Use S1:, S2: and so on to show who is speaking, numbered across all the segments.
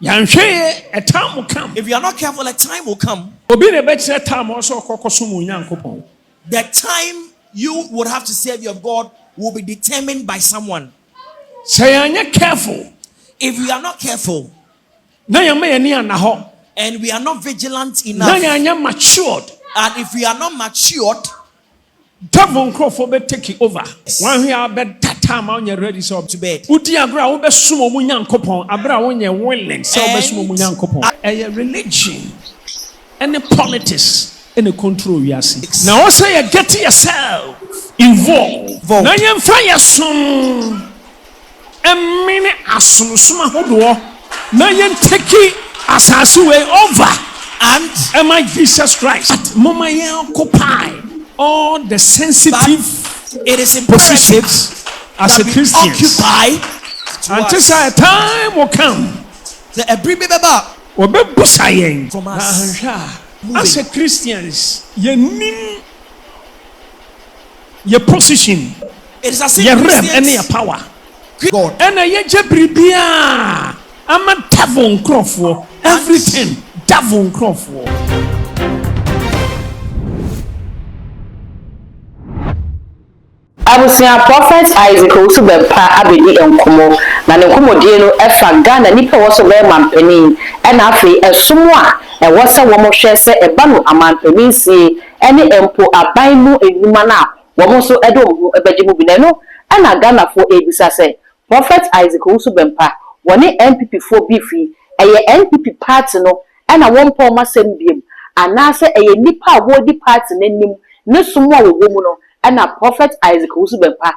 S1: A time will come.
S2: If you are not careful, a time will come. The time you would have to serve your God will be determined by someone.
S1: Careful.
S2: If we are not careful, and we are not vigilant enough,
S1: matured,
S2: and if we are not matured,
S1: devil will take it over. One here bed time on your ready so
S2: to bed.
S1: A religion and the politics and the control you are seeing. Now also you get yourself involved. Now you fire some a minute as soon as now you take it as a way over. And am I Jesus Christ? Mama you occupy all the sensitive
S2: it is imperative
S1: as a Christian
S2: occupy
S1: until a time will come.
S2: The every
S1: from us. As a Christians, your position,
S2: it is as if
S1: your rep and your power.
S2: God.
S1: And a jebribia. I'm a devil crop everything. Devil crop.
S3: Abusia Prophet Isaac Owusu Bempah abedi enkomo na ne nkomo die no efa Ghana nipa wo so be mampani e na afi esomo a e wo se wo mo hwe se e ba no amampani si ene empo aban mu enuma na wo mo so edo ho ebeje mu bi na no e na Ghana fo ebisa se Prophet Isaac Owusu Bempah woni NPP fo bifi eye NPP party no e na wo mpo masem biem ana se eye nipa wo di party nanim ne somo a wo mu no na Prophet Isaac Owusu Bempah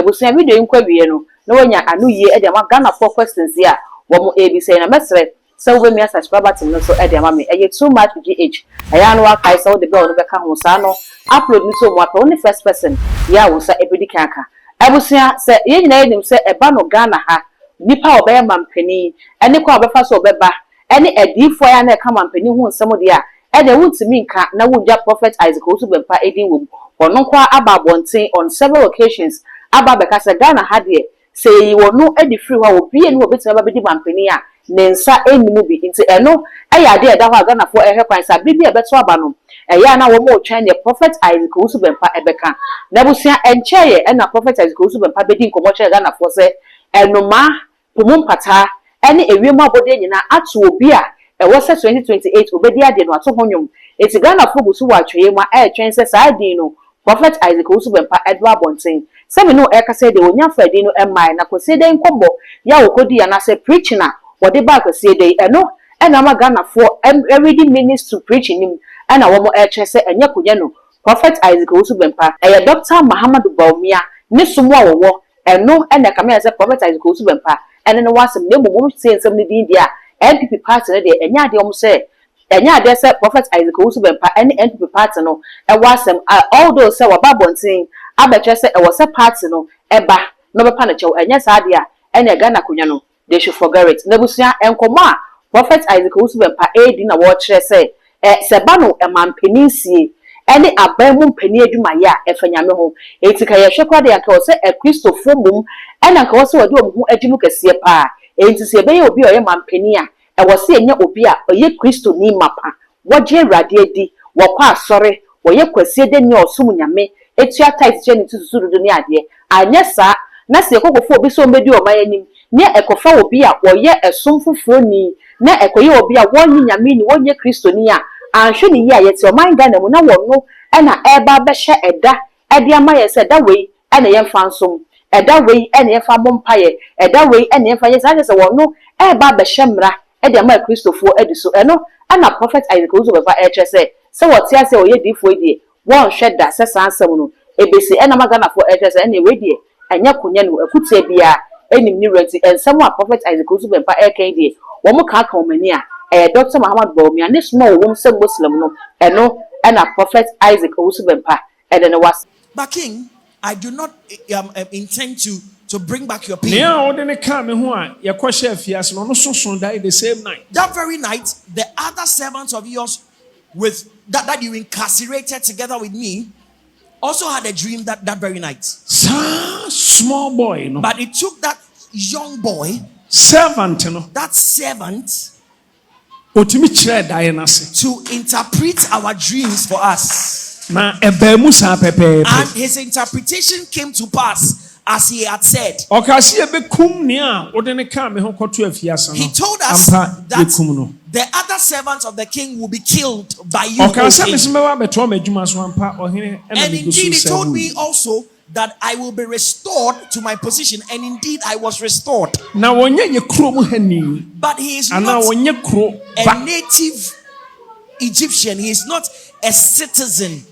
S3: busia video nkwa wie no na wonya anu yie e de ma Ghana for questions ya wo mo ebisa na mesre se wo me subscribe button no so e de ma me eye too much gh aya no akai so de bell no be ka ho sa no upload ni so mo apa only first person ya wo sa ebedi kanka abusia se ye nyina enim se e ba no Ghana ha nipa obe mampani ene kwa obefa so obeba ene edifo ya na e ka mampani hu nsem de a e de wuntimi nka na wunja Prophet Isaac Owusu Bempah edin wo Ononkwa ababonten on several occasions ababekasa Ghana hade say wonu edi free wa obi enu obetima babedi mampani a nensa enimu bi nti eno eya de eda ho Ghana fo ehwe kwan sa bibi ebeto aba no eya na wo mo twen the Prophet Isaac Owusu Bempah ebeka na busia encheye na Prophet Isaac Owusu Bempah bedi nkomo che Ghana fo se enoma pomum pata ene ewiem abode nyina atu obi a ewo se 2028 obedi ade no ato honwom eti Ghana fo busu wa tweye ma twen se sa adi no Prophet Isaac Owusu Bempah Edward Bonten. Semi no eka say de onya fadi no emai na kwese de nkombo ya okodi ya na say preaching na wode ba kwese de eno ena ma Ghana for every minutes to preaching nim ena wo mo eche say enye konye no Prophet Isaac Owusu Bempah eye Dr. Muhammad Baumia ne sumo wo eno ena kama say Prophet Isaac Owusu Bempah ene no wasem ne mo say nsem ne din dia NPP party ne de enya de om say enya de say Prophet Isaac Owusu Bempah ene NPP party no e wasem although say wababontin abeche say e was a party no eba no be pa na chew enya sa de a ene Ghana konwa no they should forget it nebusia enkomo a Prophet Isaac Owusu Bempah edi na wo kire say se ba no emampani sie ene aban mu mpani adwuma ya efanyame ho etika ye hwekwa de anka wo say e Christopher mum ene anka wo say wode omhu adwumu kase pa enti se be ye obi oye mampani a e wo say enya obi a oye Christo ni mapa woje awrade adi wokwa asore woye kwase de ni osum nyame etua tight je ni tususudu ni ade anya sa na se ekokofo obi so mbedi o mayanim ne ekofa obi a woye esum fufuro ni na ekoye obi a wonyi nyame ni wonye Kristo ni a anhwe ni yi a yete o man Ghana mu na wonno na eba behye eda ade amaye se da wei na yemfa nsom eda wei na yemfa mompaye eda wei na yemfa yesa se wonno eba behye mra ede ama Kristofo ediso eno ana Prophet Isaac Owusu Bempah eche se wote ase oye difo edie won hweda se sansam no ebesi ena magana fo eche se ene we die enya konye no akutie bia enim ni renti ensam a Prophet Isaac Owusu Bempah eken die wo mo ka omani a Dr. Muhammad Baumia ne small wo se Muslim no eno ana Prophet Isaac Owusu Bempah ede ne was
S2: but King, I do not intend to bring back your pain.
S1: The same night.
S2: That very night, the other servants of yours with that you incarcerated together with me also had a dream that very night.
S1: Small boy, no.
S2: But it took that young boy
S1: servant no.
S2: That servant
S1: Otimi kyerɛ dae n'ase.
S2: to interpret our dreams for us.
S1: Na ɛbɛn sa pɛpɛɛpɛ.
S2: And his interpretation came to pass as he had said.
S1: He told us that
S2: the other servants of the king will be killed by you.
S1: And
S2: indeed, he told me also that I will be restored to my position, and indeed I was restored. But he is not a native Egyptian. He is not a citizen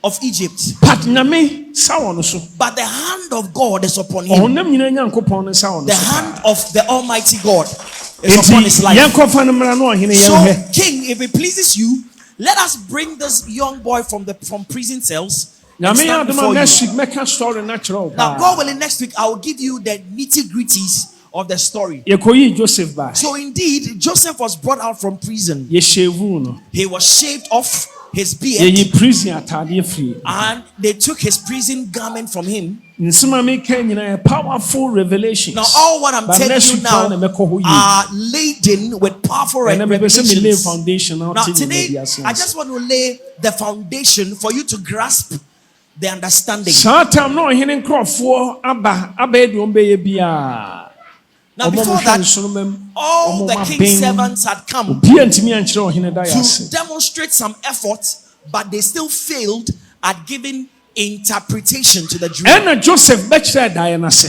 S2: of Egypt. But the hand of God is upon him. The hand of the Almighty God is upon his life. So, King, if it pleases you, let us bring this young boy from prison cells. Now, God willing, next week I will give you the nitty-gritties of the story. So indeed, Joseph was brought out from prison. He was shaved off his beard, and they took his prison garment from him.
S1: Powerful revelation.
S2: Now, all what I'm telling you now are laden with powerful revelations. Now, today, I just want to lay the foundation for you to grasp the understanding. Now, before that, all the king's servants had come to demonstrate some effort, but they still failed at giving interpretation to the dream.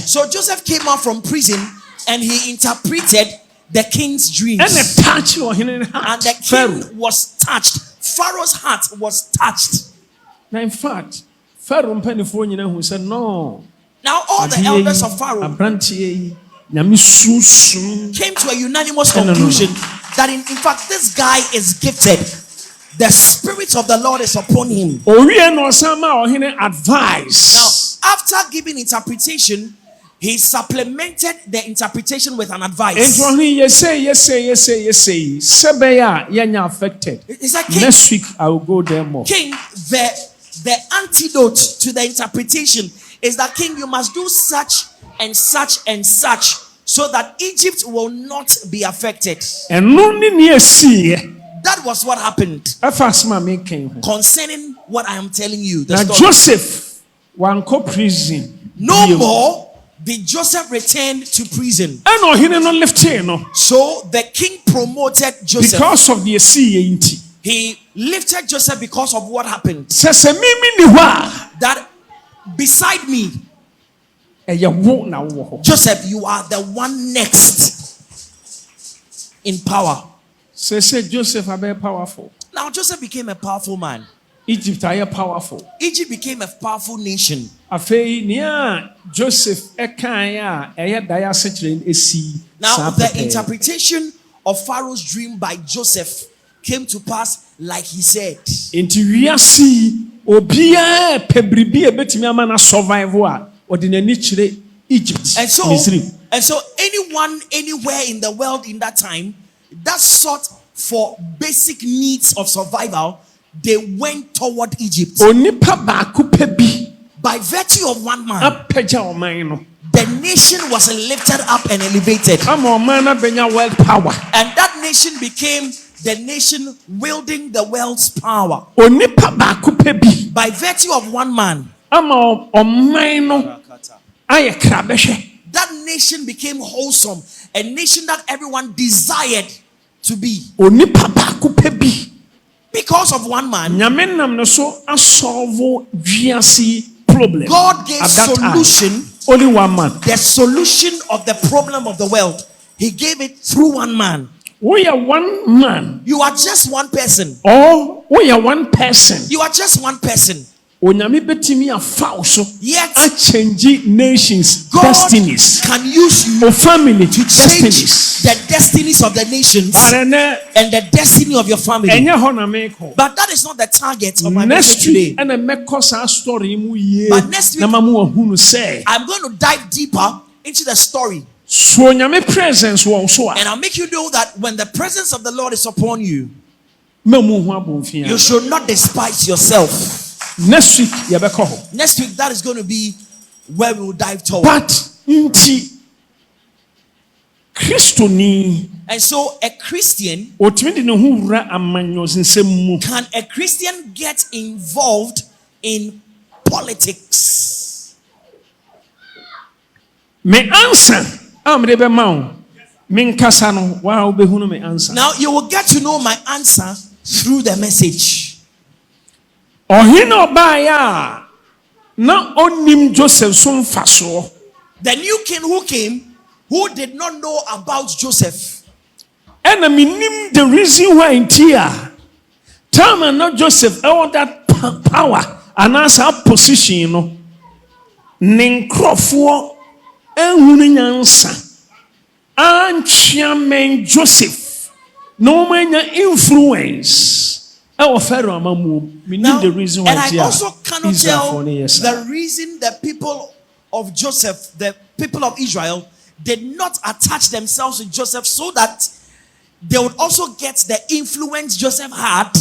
S2: So Joseph came out from prison and he interpreted the king's dreams. And the king was touched. Pharaoh's heart was touched.
S1: Now, in fact, Pharaoh said, no.
S2: Now all the elders of Pharaoh came to a unanimous conclusion that in fact this guy is gifted. The spirit of the Lord is upon him. Now, after giving interpretation, he supplemented the interpretation with an advice. He said, King,
S1: next week I will go there more.
S2: King, the antidote to the interpretation is that, King, you must do such and such and such so that Egypt will not be affected. That was what happened concerning what I am telling you. The story.
S1: Joseph prison.
S2: No more did Joseph return to prison. So the king promoted Joseph
S1: because of the sea.
S2: He lifted Joseph because of what happened. That beside me, Joseph, you are the one next in power.
S1: Joseph are very powerful.
S2: Now Joseph became a powerful man.
S1: Egypt are powerful.
S2: Egypt became a powerful nation.
S1: Joseph now
S2: the interpretation of Pharaoh's dream by Joseph came to pass like he said. And so anyone anywhere in the world in that time that sought for basic needs of survival, they went toward Egypt. By virtue of one man, the nation was lifted up and elevated. And that nation became the nation wielding the world's power. By virtue of one man, that nation became wholesome, a nation that everyone desired to be. Because of one man, God gave solution.
S1: Only one man.
S2: The solution of the problem of the world, he gave it through one man.
S1: We are one man.
S2: You are just one person.
S1: Or we are one person.
S2: You are just one person.
S1: Yet change nations,
S2: God
S1: destinies
S2: can use you
S1: or family
S2: to change
S1: destinies.
S2: The destinies of the nations and the destiny of your family. But that is not the target of my message today. But next week, I'm going to dive deeper into the story. And I'll make you know that when the presence of the Lord is upon you, you should not despise yourself.
S1: Next week,
S2: that is going to be where we will dive toward.
S1: But Kristoni.
S2: And so a Christian, can a Christian get involved in politics?
S1: Me answer. Now
S2: you will get to know my answer through the message. The new king who came, who did not know about Joseph.
S1: And I mean the reason why in Tia, Tom and not Joseph, all that power and as our position, you know, Ninkrofo, and Wuninyansa, and Chairman Joseph, no man influence. Our Pharaoh Mamu, we need the reason why.
S2: And I also cannot tell the reason the people of Joseph, the people of Israel, did not attach themselves to Joseph so that they would also get the influence Joseph had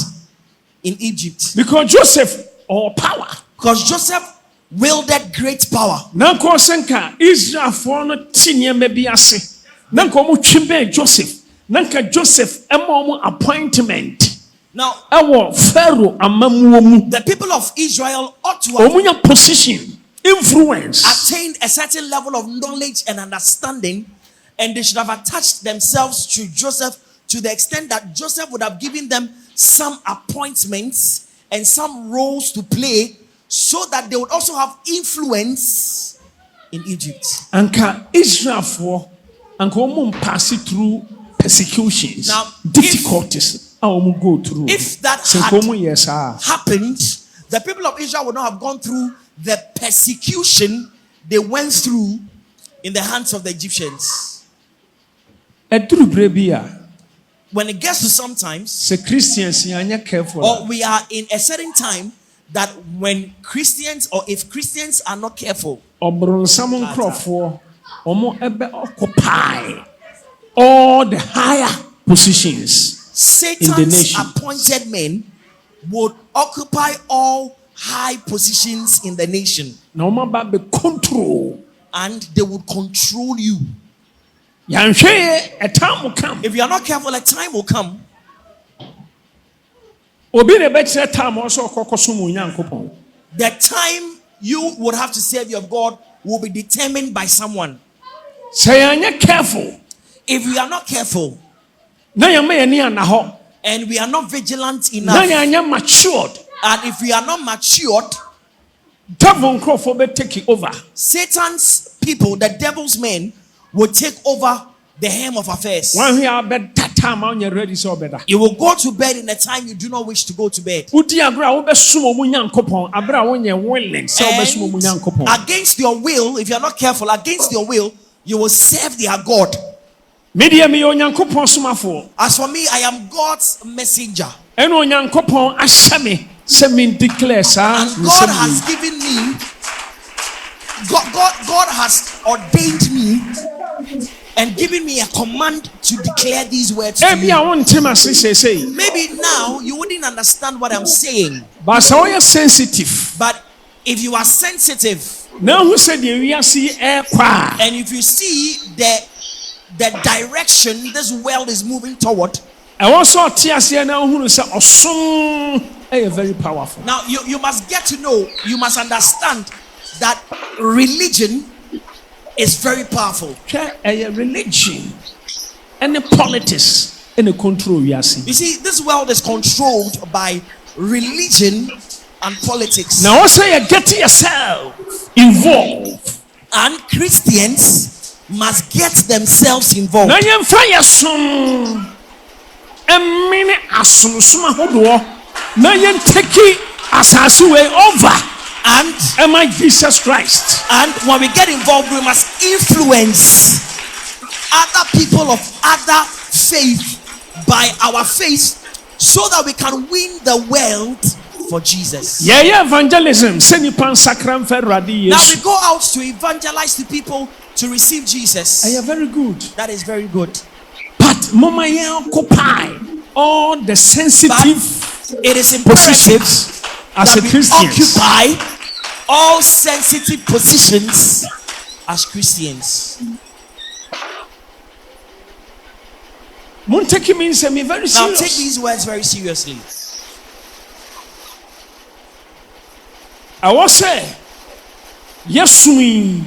S2: in Egypt.
S1: Because Joseph or power.
S2: Because Joseph wielded great power.
S1: Nanko senka Israel for no tinye mebi ase. Nanko mu chimbe Joseph. Nanka Joseph emo appointment.
S2: Now,
S1: the
S2: people of Israel ought to have
S1: position, influence,
S2: attained a certain level of knowledge and understanding, and they should have attached themselves to Joseph to the extent that Joseph would have given them some appointments and some roles to play so that they would also have influence in Egypt.
S1: Anka Israel for Anka pass it through persecutions, now, difficulties. Go through.
S2: If that had happened, the people of Israel would not have gone through the persecution they went through in the hands of the Egyptians. When it gets to sometimes, or we are in a certain time that when Christians, or if Christians are not careful,
S1: occupy all the higher positions.
S2: Satan's appointed men would occupy all high positions in the nation.
S1: Control.
S2: And they would control you.
S1: A time will come.
S2: If you are not careful, a time will come. The time you would have to serve your God will be determined by someone.
S1: Careful.
S2: If we are not careful, and we are not vigilant enough,
S1: matured,
S2: and if we are not matured,
S1: take over.
S2: Satan's people, the devil's men, will take over the helm of affairs. You will go to bed in a time you do not wish to go to bed. And against your will, if you are not careful, against your will, you will serve their God. As for me, I am God's messenger. And God has given me, God has ordained me and given me a command to declare these words to you. Maybe now you wouldn't understand what I'm saying.
S1: But sensitive.
S2: But if you are sensitive,
S1: and
S2: if you see the direction this world is moving toward,
S1: very powerful.
S2: Now you must get to know, you must understand that religion is very powerful.
S1: Religion and the politics and the control you see.
S2: You see, this world is controlled by religion and politics.
S1: Now also you get yourself involved,
S2: and Christians must get themselves involved.
S1: Now you fire some many now you take it as way over.
S2: And
S1: am I Jesus Christ?
S2: And when we get involved, we must influence other people of other faith by our faith, so that we can win the world for Jesus.
S1: Yeah, evangelism. Now we
S2: go out to evangelize to people to receive Jesus.
S1: Very good.
S2: That is very good.
S1: But Mama occupy all the sensitive
S2: it is positions
S1: as a Christian.
S2: Occupy all sensitive positions as Christians.
S1: Take me very serious.
S2: Now take these words very seriously.
S1: I was say, yes, we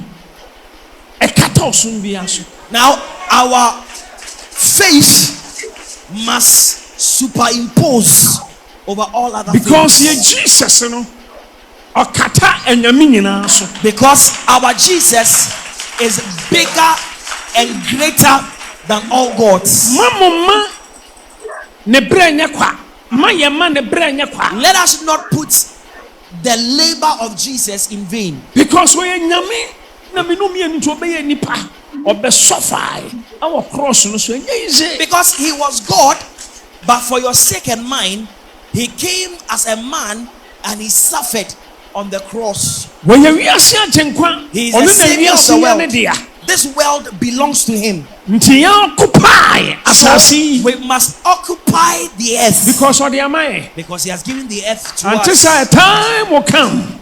S1: a catosum biaso.
S2: Now our faith must superimpose over all other
S1: because
S2: things.
S1: Jesus, you know, or kata and yaminina so.
S2: Because our Jesus is bigger and greater than all gods.
S1: Let
S2: us not put the labor of Jesus in vain.
S1: Because we nyame na minumi ento obeye nipa obesofai our cross no so easy.
S2: Because he was God, but for your sake and mine, he came as a man and he suffered on the cross.
S1: He is
S2: the savior of the world. This world belongs to him. So we must occupy the earth. Because he has given the earth to us.
S1: Until a time will come.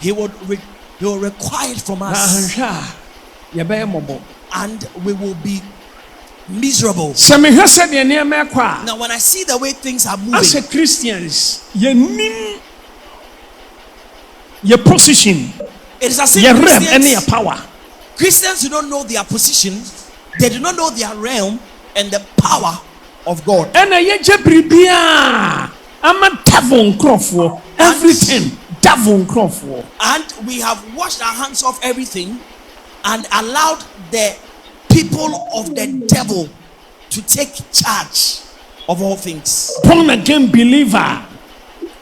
S2: He will require it from us. And we will be miserable. Now when I see the way things are moving,
S1: as a Christians, your position,
S2: it is as if Christians do not know their position, they do not know their realm and the power of God.
S1: And everything devil crop.
S2: And we have washed our hands off everything and allowed the people of the devil to take charge of all things.
S1: Born again believer,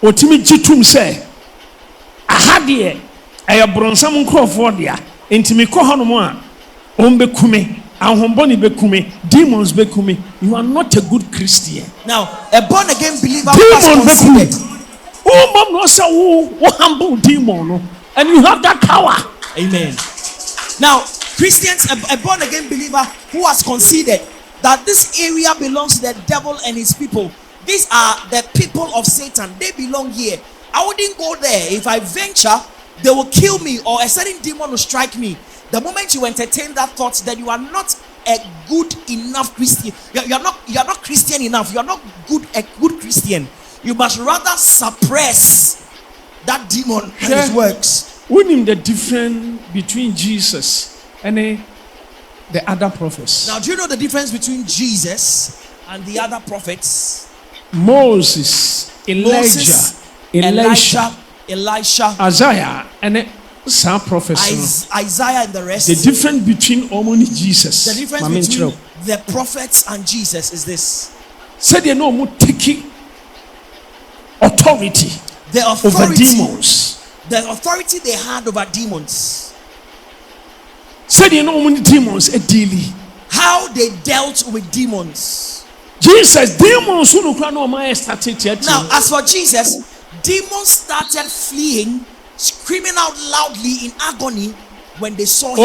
S1: otimi jitum say, ahadie ayabronsa crop dia, intimi ko hono a ombekume, ahomboni bekume, demons bekume. You are not a good Christian.
S2: Now, a born again believer was considered.
S1: Humble demon, and you have that power.
S2: Amen. Now, Christians, a born again believer who has considered that this area belongs to the devil and his people. These are the people of Satan. They belong here. I wouldn't go there. If I venture, they will kill me, or a certain demon will strike me. The moment you entertain that thought, that you are not a good enough Christian, you are not Christian enough. You are not a good Christian. You must rather suppress that demon and his works.
S1: We know the difference between Jesus and the other prophets.
S2: Now, do you know the difference between Jesus and the other prophets?
S1: Moses, Elijah,
S2: Elisha,
S1: Isaiah, and some prophets.
S2: Isaiah and the rest.
S1: The difference between only Jesus.
S2: The difference between the prophets and Jesus is this.
S1: Said you know, take authority over demons.
S2: The authority they had over demons.
S1: Said you know, demons are daily.
S2: How they dealt with demons.
S1: Jesus, demons who started.
S2: Now, as for Jesus, demons started fleeing, screaming out loudly in agony when they saw him.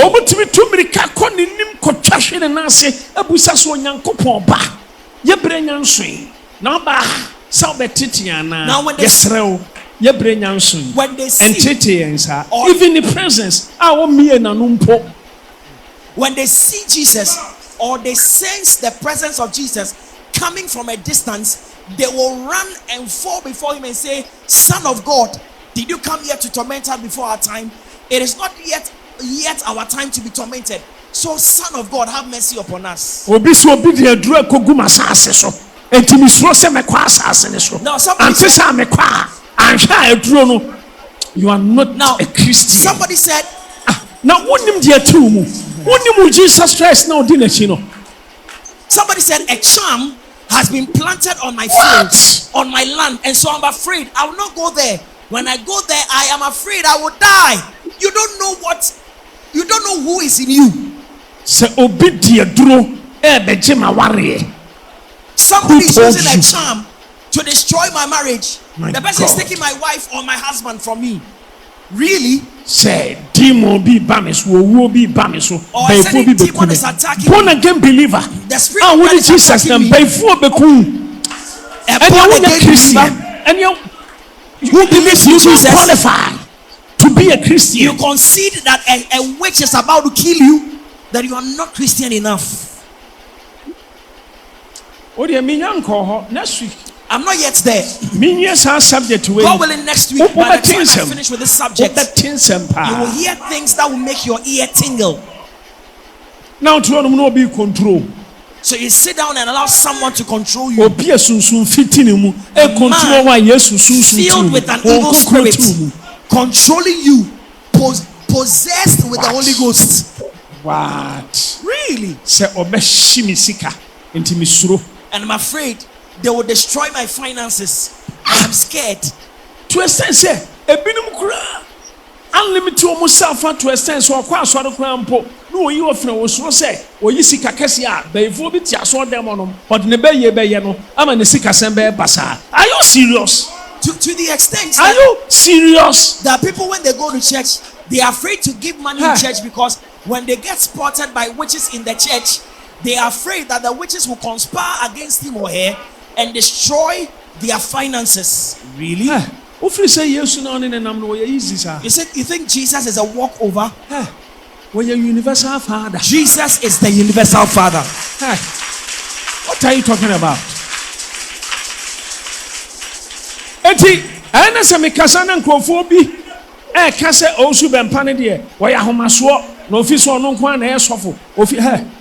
S2: Now when they see,
S1: even the presence,
S2: when they see Jesus, or they sense the presence of Jesus coming from a distance, they will run and fall before him and say, Son of God, did you come here to torment us before our time? It is not yet our time to be tormented. So, Son of God, have mercy upon us. Now, somebody
S1: you are not a Christian.
S2: Somebody said,
S1: now Jesus Christ now
S2: somebody said a charm has been planted on my fields, on my land, and so I'm afraid I will not go there. When I go there, I am afraid I will die. You don't know who is in you. Somebody is using a charm to destroy my marriage. The person is taking my wife or my husband from me. Really?
S1: Say demon be bamis, wo be bamis.
S2: Or a certain demon is attacking
S1: born again believer.
S2: The spirit that is
S1: Jesus
S2: attacking me.
S1: A born again Christian. And you believe you qualify to be a Christian.
S2: You concede that a witch is about to kill you. that you are not Christian enough.
S1: Next week.
S2: I'm not yet there.
S1: Subject to
S2: God willing, next week, by the time I finish with this subject, you will hear things that will make your ear tingle.
S1: Now to no be control.
S2: So you sit down and allow someone to control you.
S1: Man
S2: filled with an evil spirit, controlling you, possessed with the Holy Ghost.
S1: What?
S2: Really? And I'm afraid they will destroy my finances. I am scared.
S1: To extend say, unlimited almost to extend so across what the no, you are from was say, or you see Cacasia, they voted Yaso Demonum, but Nebeye Bayano, I'm an Sika Sembe Basa. Are you serious?
S2: To the extent,
S1: are you serious?
S2: That people, when they go to church, they are afraid to give money in church because when they get spotted by witches in the church, they are afraid that the witches will conspire against him or her and destroy their finances. Really?
S1: You said you
S2: think Jesus is a walkover?
S1: Well, you're universal father.
S2: Jesus is the universal father.
S1: What are you talking about? Eti, ana se me kasa na nkrofo bi kase Owusu Bempah ne de wo ya homaso no office ono nko na esofo ofi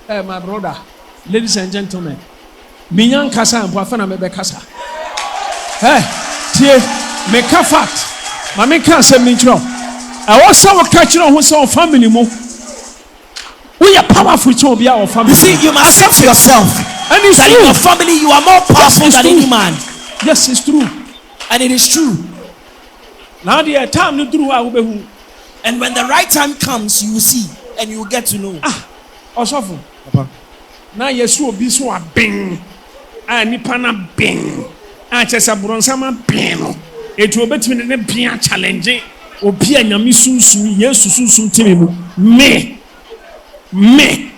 S1: my brother, ladies and gentlemen, minyan kasa mpo afa na me be kasa tie me ka fact ma me kan se me kiro was so ka kiro ho se family mo we are powerful to be our family.
S2: You see, you must say for yourself
S1: and it's
S2: that
S1: true.
S2: In your family you are more powerful than any man.
S1: Yes, it's true.
S2: And it is true.
S1: Now the time no through
S2: and when the right time comes, you will see and you will get to know.
S1: Osofo. Now yesu obi so abeng. Nipa na beng. Chesa bronsama beng no. Etu obetimi ne bia challenge. Obi anyame sunsun yesu sunsun timi mu. Me.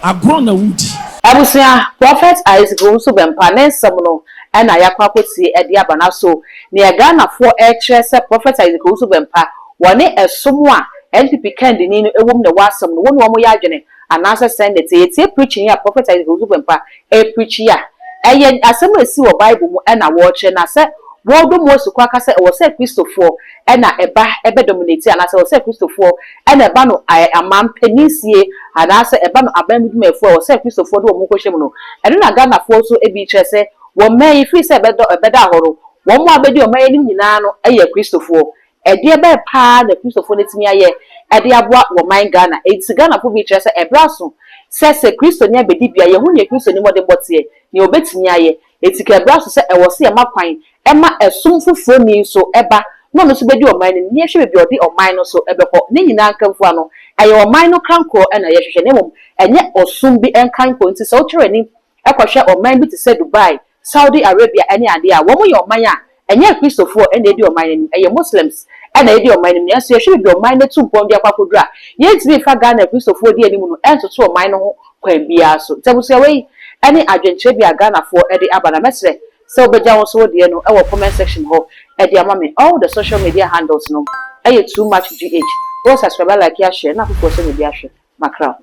S1: Agrona wudi.
S3: Abusia Prophet Isaac Owusu Bempah nensam no na yakwakwoti e de abana so ne Ghana for say Prophet Isaac Owusu Bempah wone esom a NPP candidate no ewom ne wasam no wonu omo ya adwene anasa send it preaching ya Prophet Isaac Owusu Bempah preach ya eye asem esi wo Bible mu na wo che na se wo do mo su kwa ka se wo se Christopher na ebe dominate anasa wo se Christopher na eba no amam penisie anasa eba no abamudumefo wo se Christopher do mo kohwem no eno na Ghana for so ebi kire se wo man free se ebe ahoro wo mo abedi o man ni nyina no eye Christopher ede ebe pa na Christopher netimi aye ede aboa wo man Ghana eti Ghana for bi kire se ebraso se Christo nya bedi bia ye hu ne Christo ni mo de botie ni obetimi aye eti ka ebraso se e wo se e makwan ema esum fufuro ni so eba no no so bedi o man ni ehwe bi odi o man no so ebekọ ne nyina nkamfu ano aye o man no kranko na ye hwehwe ne mom enye osum bi enkanko nti so kire ni ekọhwe o man bi te se Dubai, Saudi Arabia ene ade a wo mo ye o man a enye Christopher ene edi o man ni eye Muslims ene edi o man ni aso ye hwe bi o man ne tumpo ndi akwakodura ye ntimi fa Ghana Christopher di animu no entoto o man no ho kwan bia so tabusia we ene adwentre bia Ghana for edi abana mesre so beja won so de no e wo comment section ho e de amame all the social media handles no too much gh go subscribe like ya share na people so media share makra